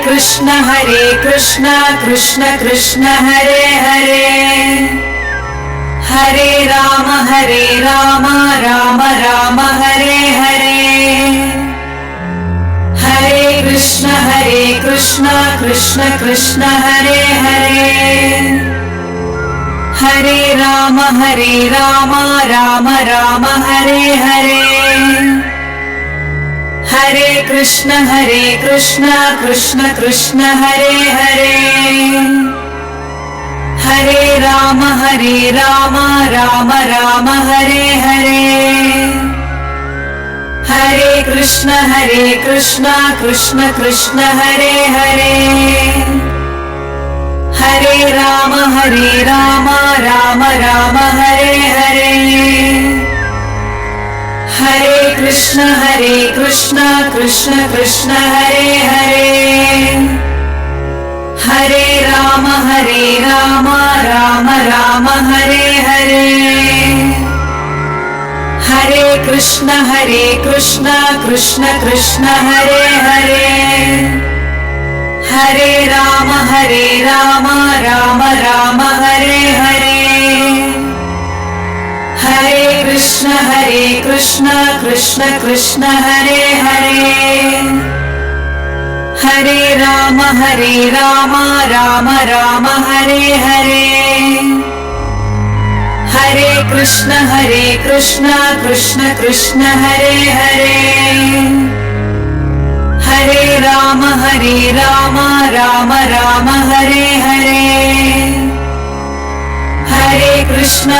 Krishna Krishna Krishna Hare Hare, Hare Ram Ram Ram Hare Hare, Hare Krishna Krishna Krishna Hare Hare, Hare Ram Ram Ram Hare Hare, Hare Krishna Krishna Krishna Hare Hare, Hare Ram Ram Ram Hare Hare, Hare Krishna Krishna Krishna Hare Hare, Hare Ram Ram Ram Hare Hare, Hare Krishna Krishna Krishna Hare Hare, Hare Ram Ram Ram Hare Hare, Hare Krishna Krishna Krishna Hare Hare, Hare Ram Ram Ram Hare Hare, Hare Krishna Krishna Krishna Hare Hare, Hare Ram Ram Ram Hare Hare, Hare Krishna Krishna Krishna Hare Hare, Hare Ram Ram Ram Hare Hare, Hare Krishna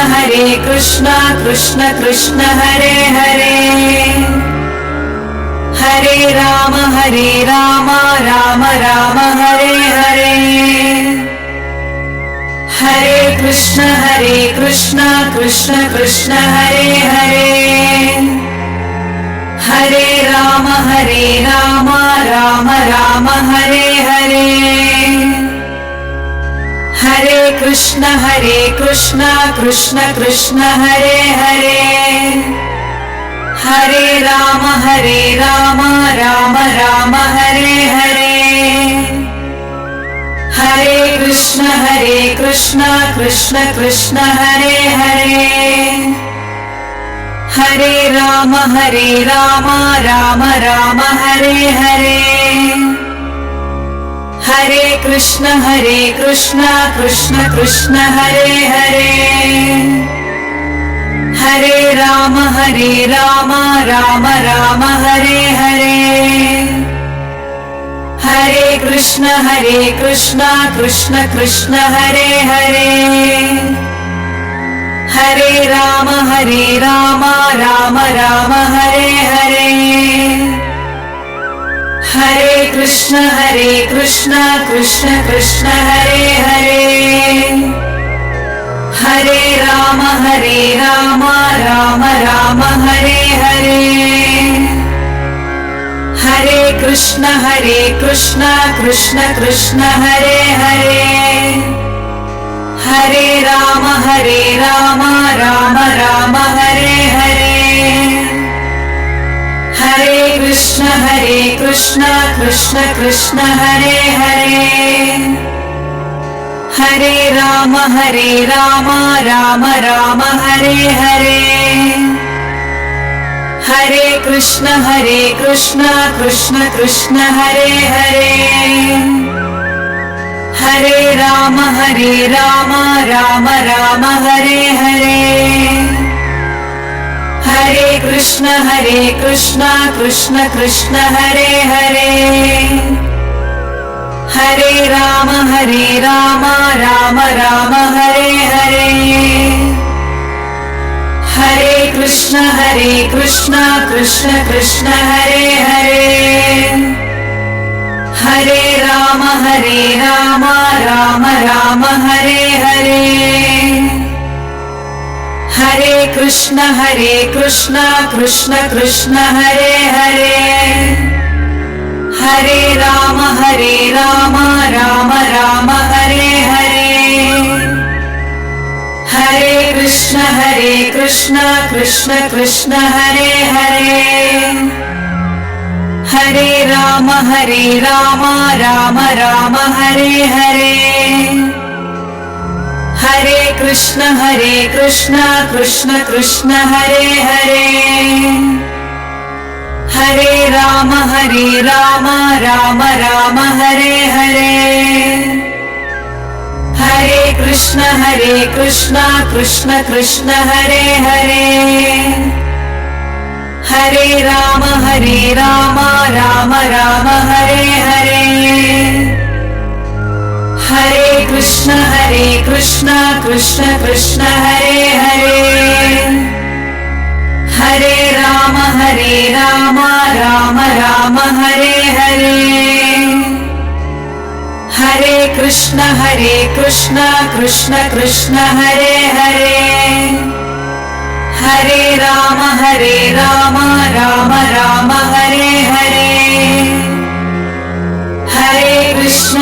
Krishna Krishna Hare Hare, Hare Ram Ram Ram Hare Hare, Hare Krishna Krishna Krishna Hare Hare, Hare Ram Ram Ram Hare Hare, Hare Krishna Krishna Krishna Hare Hare, Hare Ram Ram Ram Hare Hare, Hare Krishna Krishna Krishna Hare Hare, Hare Ram Ram Ram Hare Hare, Hare Krishna Krishna Krishna Hare Hare, Hare Ram Ram Ram Hare Hare, Hare Krishna Krishna Krishna Hare Hare, Hare Ram Ram Ram Hare Hare, Hare Krishna Krishna Krishna Hare Hare, Hare Ram Ram Ram Hare Hare, Hare Krishna Krishna Krishna Hare Hare, Hare Ram Ram Ram Hare Hare, Hare Krishna Krishna Krishna Hare Hare, Hare Ram Ram Ram Hare Hare, Hare Krishna Krishna Krishna Hare Hare, Hare Ram Ram Ram Hare Hare, Hare Krishna Krishna Krishna Hare Hare, Hare Ram Ram Ram Hare Hare, Hare Krishna Krishna Krishna Hare Hare, Hare Ram Ram Ram Hare Hare, Hare Krishna Krishna Krishna Hare Hare, Hare Ram Ram Ram Hare Hare, Hare Krishna Krishna Krishna Hare Hare, Hare Ram Ram Ram Hare Hare. Hare Krishna Krishna Krishna Hare Hare. Hare Ram Ram Ram Hare Hare. Hare Krishna Krishna Krishna Hare Hare. Hare Ram Ram Ram Hare Hare. Hare Krishna Krishna Krishna Hare Hare. Hare Ram Ram Ram Hare Hare. Hare Krishna Krishna Krishna Hare Hare. Hare Ram Ram Ram Hare Hare. Hare Krishna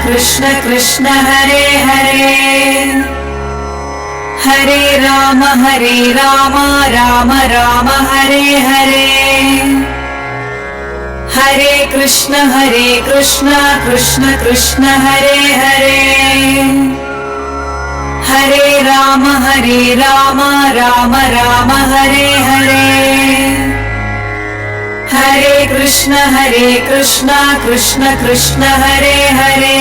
Krishna Krishna Hare Hare. Hare Ram Ram Ram Hare Hare. Hare Krishna Krishna Krishna Hare Hare. Hare Ram Ram Ram Hare Hare. Hare Krishna Krishna Krishna Hare Hare.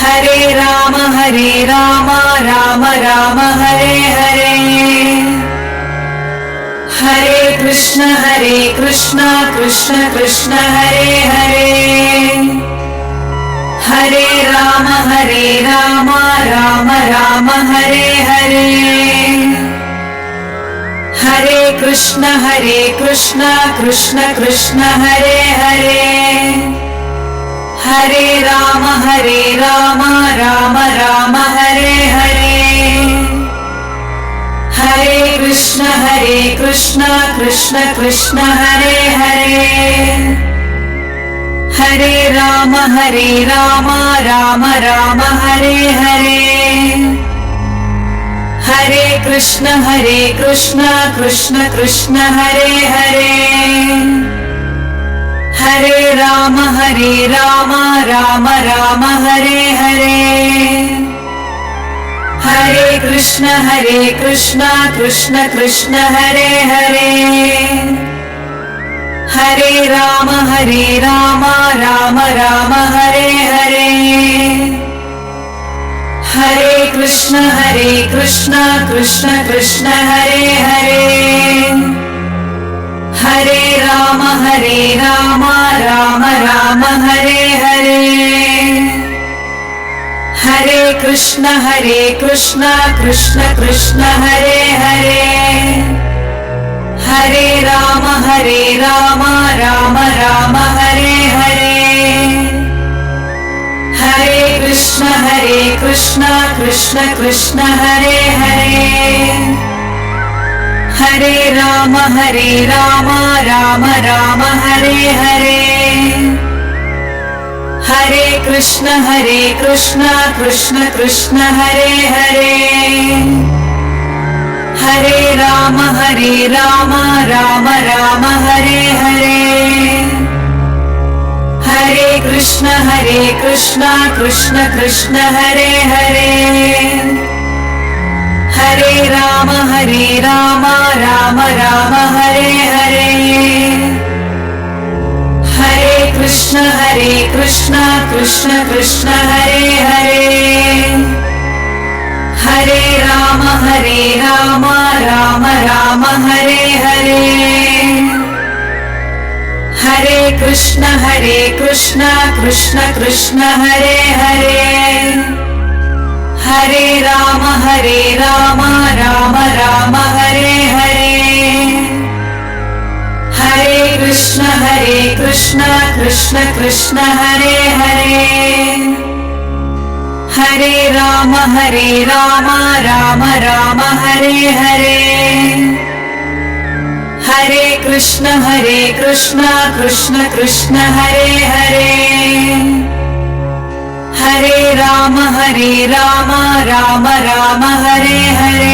Hare Ram Ram Ram Hare Hare. Hare Krishna Krishna Krishna Hare Hare. Hare Ram Ram Ram Hare Hare. Hare Krishna Krishna Krishna Hare Hare. Hare Ram Ram Ram Hare Hare. Hare Krishna Krishna Krishna Hare Hare. Hare Ram Ram Ram Hare Hare. Hare Krishna Krishna Krishna Hare Hare. Hare Ram Ram Ram Hare Hare. Hare Krishna Krishna Krishna Hare Hare. Hare Ram Ram Ram Hare Hare. Hare Krishna Krishna Krishna Hare Hare. Hare Ram Ram Ram Hare Hare. Hare Krishna Krishna Krishna Hare Hare. Hare Ram Ram Ram Hare Hare. Hare Krishna Krishna Krishna Hare Hare. Hare Ram Ram Ram Hare Hare. Hare Krishna Krishna Krishna Hare Hare. Hare Ram Ram Ram Hare Hare. Hare Krishna Krishna Krishna Hare Hare. Hare Ram Ram Ram Hare Hare. Hare Krishna Krishna Krishna Hare Hare. Hare Ram Ram Ram Hare Hare. Hare Krishna Krishna Krishna Hare Hare. Hare Ram Ram Ram Hare Hare. Hare Krishna Krishna Krishna Hare Hare. Hare Ram Ram Ram Hare Hare. Hare Krishna Krishna Krishna Hare Hare. Hare Ram Ram Ram Hare Hare.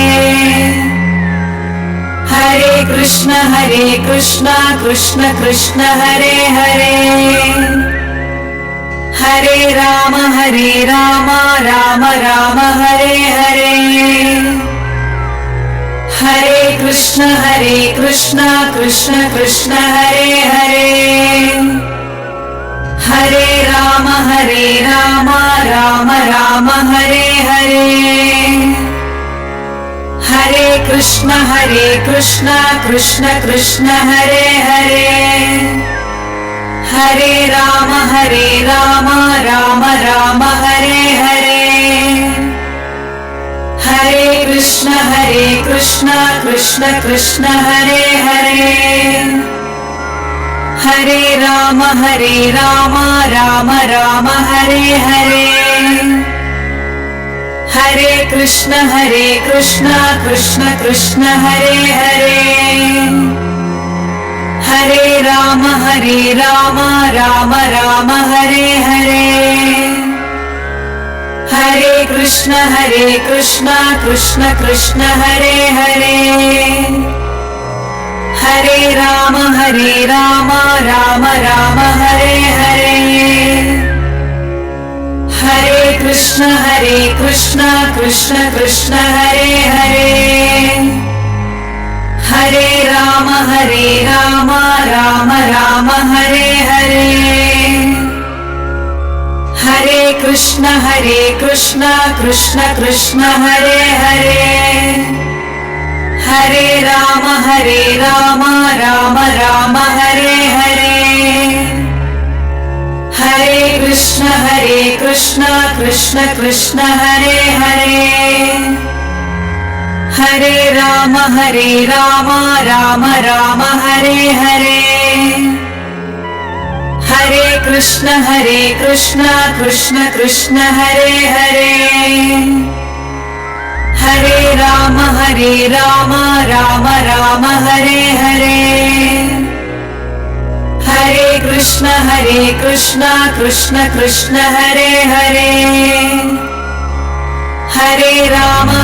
Hare Krishna Krishna Krishna Hare Hare, Hare Ram Ram Ram Hare Hare, Hare Krishna Krishna Krishna Hare Hare, Hare Ram Ram Ram Hare Hare, Hare Krishna Krishna Krishna Hare Hare, Hare Ram Ram Ram Hare Hare, Hare Krishna Krishna Krishna Hare Hare, Hare Ram Ram Ram Hare Hare, Hare Krishna Krishna Krishna Hare Hare, Hare Ram Ram Ram Hare Hare, Hare Krishna Krishna Krishna Hare Hare, Hare Ram Ram Ram Hare Hare, Hare Krishna Krishna Krishna Hare Hare, Hare Ram Ram Ram Hare Hare, Hare Krishna Krishna Krishna Hare Hare, Hare Ram Ram Ram Hare Hare, Hare Krishna Krishna Krishna Hare Hare, Hare Ram Ram Ram Hare Hare, Hare Krishna Krishna Krishna Hare Hare, Hare Ram Ram Ram Hare Hare, Hare Krishna Krishna Krishna Hare Hare, Hare Ram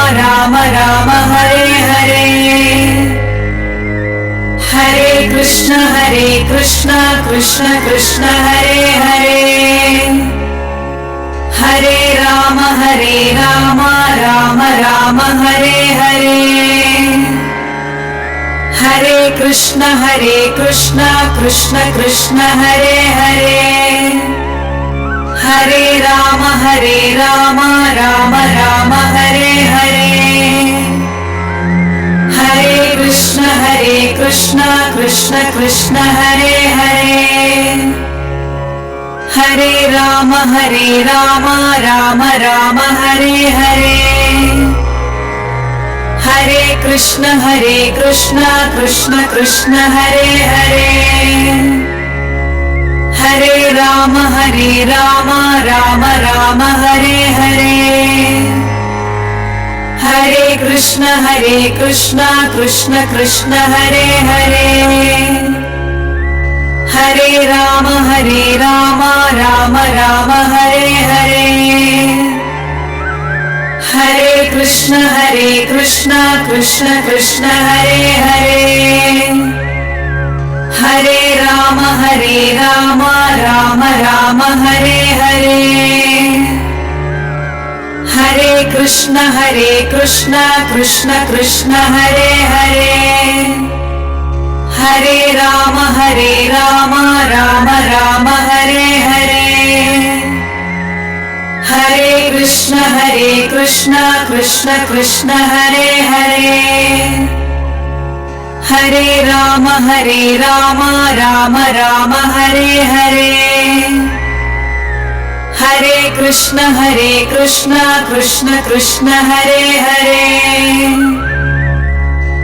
Ram Ram Hare Hare, Hare Krishna Krishna Krishna Hare Hare, Hare Ram Ram Ram Hare Hare, Hare Krishna Krishna Krishna Hare Hare, Hare Ram Ram Ram Hare Hare, Hare Krishna Krishna Krishna Hare Hare, Hare Ram Ram Ram Hare Hare, Hare Krishna Krishna Krishna Hare Hare, Hare Ram Ram Ram Hare Hare, Hare Krishna Krishna Krishna Hare Hare, Hare Ram Ram Ram Hare Hare, Hare Krishna Krishna Krishna Hare Hare, Hare Ram Ram Ram Hare Hare, Hare Krishna Krishna Krishna Hare Hare, Hare Ram Ram Ram Hare Hare, Hare Krishna Krishna Krishna Hare Hare, Hare Ram Ram Ram Hare Hare, Hare Krishna Krishna Krishna Hare Hare,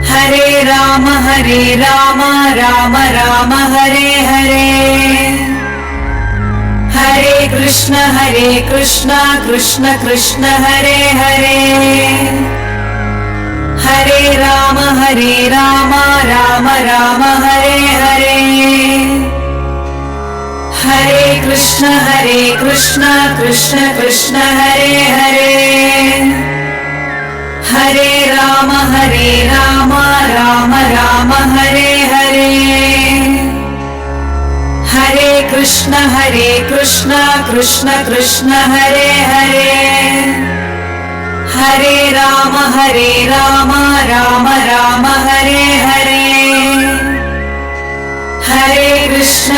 Hare Ram Ram Ram Hare Hare, Hare Krishna Krishna Krishna Hare Hare, Hare Ram Ram Ram Hare Hare, Hare Krishna Krishna Krishna Hare Hare, Hare Ram Ram Ram Hare Hare. Hare Krishna Krishna Krishna Hare Hare. Hare Ram Ram Ram Hare Hare. Hare Krishna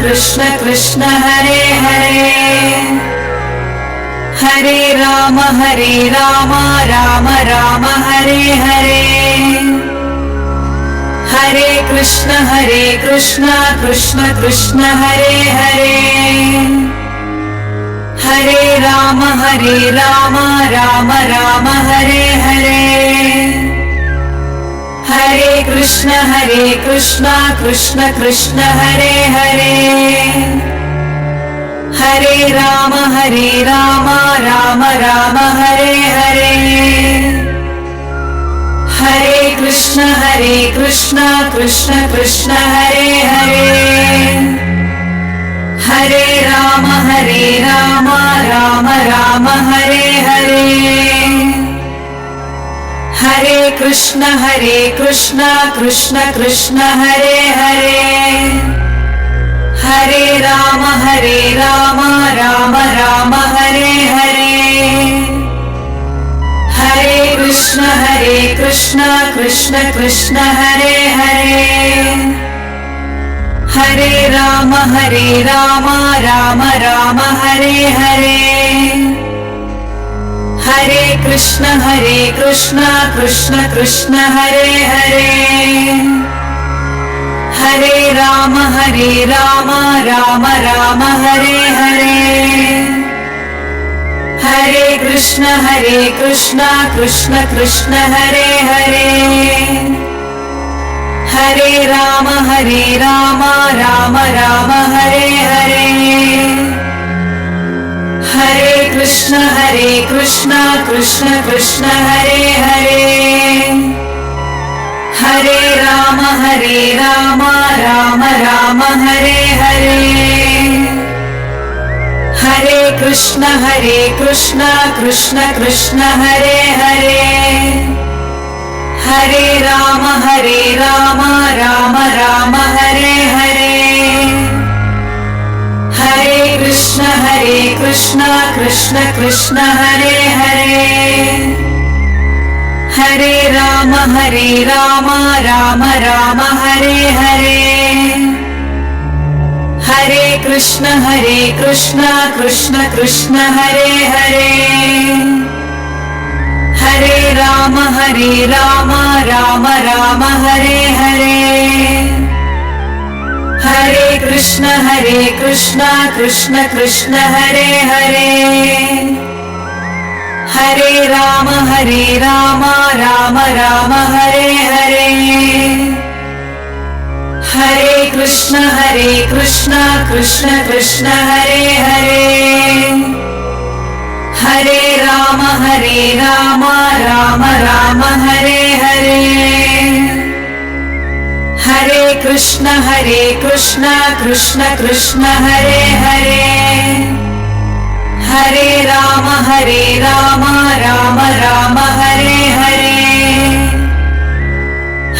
Krishna Krishna Hare Hare. Hare Ram Ram Ram Hare Hare. Hare Krishna Krishna Krishna Hare Hare. Hare Ram Ram Ram Hare Hare. Hare Krishna Krishna Krishna Hare Hare. Hare Ram Ram Ram Hare Hare. Hare Krishna Krishna Krishna Hare Hare. Hare Ram Ram Ram Hare Hare. Hare Krishna Krishna Krishna Hare Hare. Hare Ram Ram Ram Hare Hare. Hare Krishna Krishna Krishna Hare Hare. Hare Ram Ram Ram Hare Hare. Hare Krishna Krishna Krishna Hare Hare. Hare Ram Ram Ram Hare Hare. Hare Krishna Krishna Krishna Hare Hare. Hare Ram Ram Ram Hare Hare. Hare Krishna Krishna Krishna Hare Hare. Hare Ram Ram Ram Hare Hare. Hare Krishna Krishna Krishna Hare Hare. Hare Ram Ram Ram Hare Hare. Hare Krishna Krishna Krishna Hare Hare. Hare Ram Ram Ram Hare Hare. Hare Krishna Krishna Krishna Hare Hare. Hare Ram Ram Ram Hare Hare. Hare Krishna Krishna Krishna Hare Hare. Hare Ram Ram Ram Hare Hare. Hare Krishna Krishna Krishna Hare Hare. Hare Ram Ram Ram Hare Hare. Hare Krishna Krishna Krishna Hare Hare. Hare Ram Ram Ram Hare Hare. Hare Krishna Krishna Krishna Hare Hare. Hare Ram Ram Ram Hare Hare.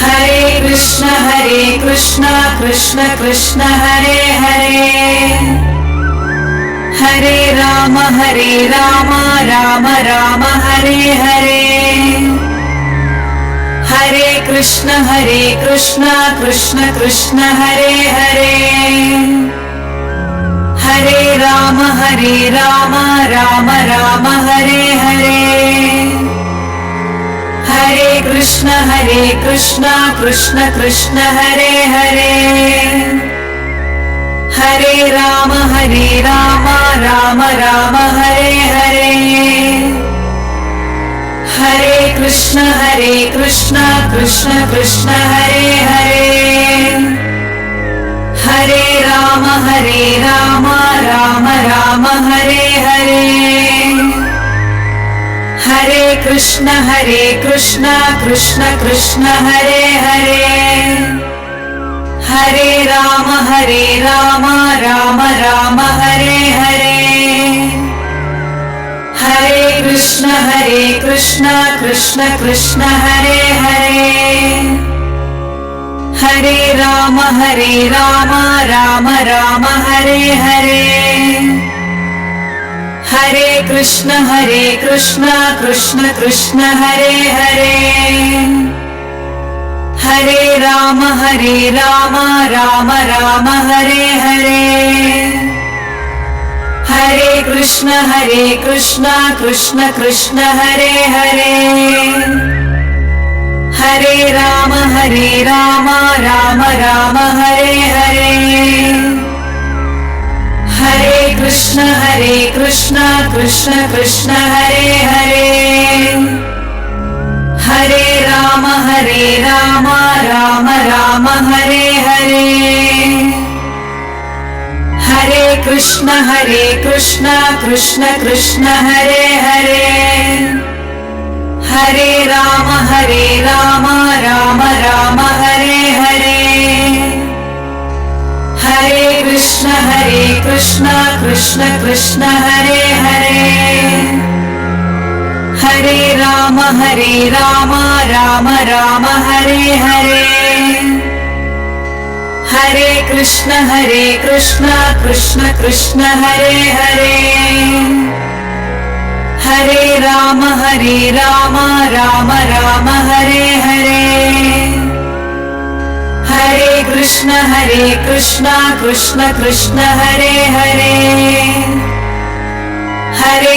Hare Krishna Krishna Krishna Hare Hare. Hare Ram Ram Ram Hare Hare. Hare Krishna Krishna Krishna Hare Hare. Hare Ram Ram Ram Hare Hare. Hare Krishna Krishna Krishna Hare Hare. Hare Ram Ram Ram Hare Hare. Hare Krishna Krishna Krishna Hare Hare. Hare Ram Ram Ram Hare Hare. Hare Krishna Hare Krishna Krishna Krishna Hare Hare Hare Ram Ram Ram Hare Hare Hare Krishna Krishna Krishna Hare Hare Hare Ram Ram Ram Hare Hare Hare Krishna Krishna Krishna Hare Hare Hare Ram Ram Ram Hare Hare Hare Krishna Krishna Krishna Hare Hare Hare Ram Ram Ram Hare Hare Hare Krishna Krishna Krishna Hare Hare Hare Ram Ram Ram Hare Hare Hare Krishna Krishna Krishna Hare Hare Hare Ram Ram Ram Hare Hare Hare Krishna Krishna Krishna Hare Hare Hare Ram Ram Ram Hare Hare Hare Krishna Krishna Krishna Hare Hare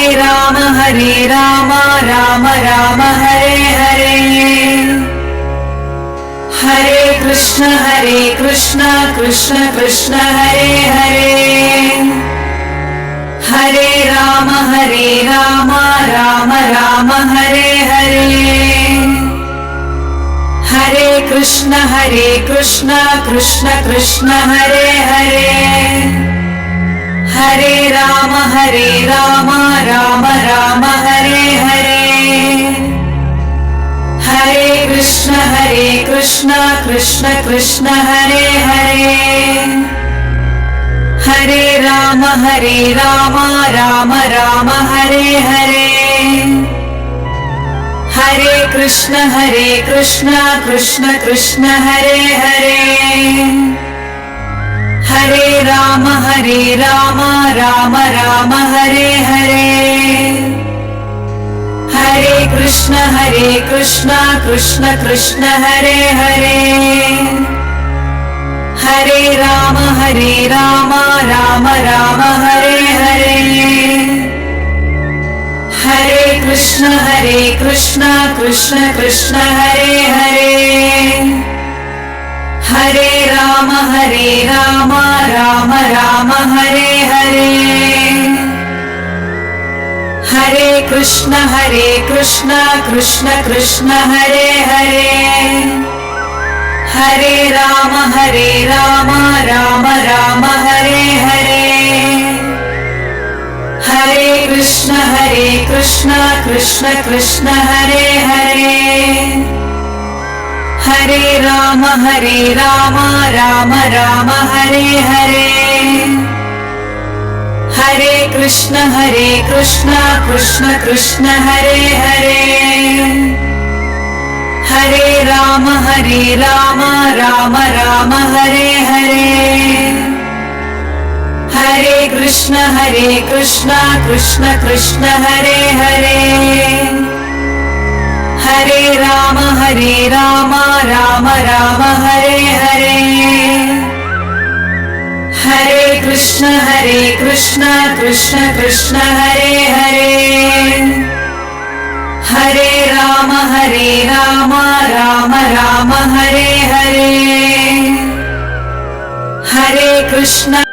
Hare Ram Ram Ram Hare Hare Hare Krishna Krishna Krishna Hare Hare Hare Ram Ram Ram Hare Hare Hare Krishna Krishna Krishna Hare Hare Hare Ram Ram Ram Hare Hare Hare Krishna Krishna Krishna Hare Hare Hare Ram Ram Ram Hare Hare Hare Krishna Krishna Krishna Hare Hare Hare Ram Ram Ram Hare Hare Hare Krishna Krishna Krishna Hare Hare Hare Ram Ram Ram Hare Hare Hare Krishna Krishna Krishna Hare Hare Hare Ram Ram Ram Hare Hare Hare Krishna Krishna Krishna Hare Hare Hare Ram Ram Ram Hare Hare Hare Krishna Krishna Krishna Hare Hare Hare Ram Ram Ram Hare Hare Hare Krishna Krishna Krishna Hare Hare Hare Ram Ram Ram Hare Hare Hare Krishna Krishna Krishna Hare Hare Hare Ram Ram Ram Hare Hare Hare Krishna Krishna Krishna Hare Hare Hare Ram Ram Ram Hare Hare Hare Krishna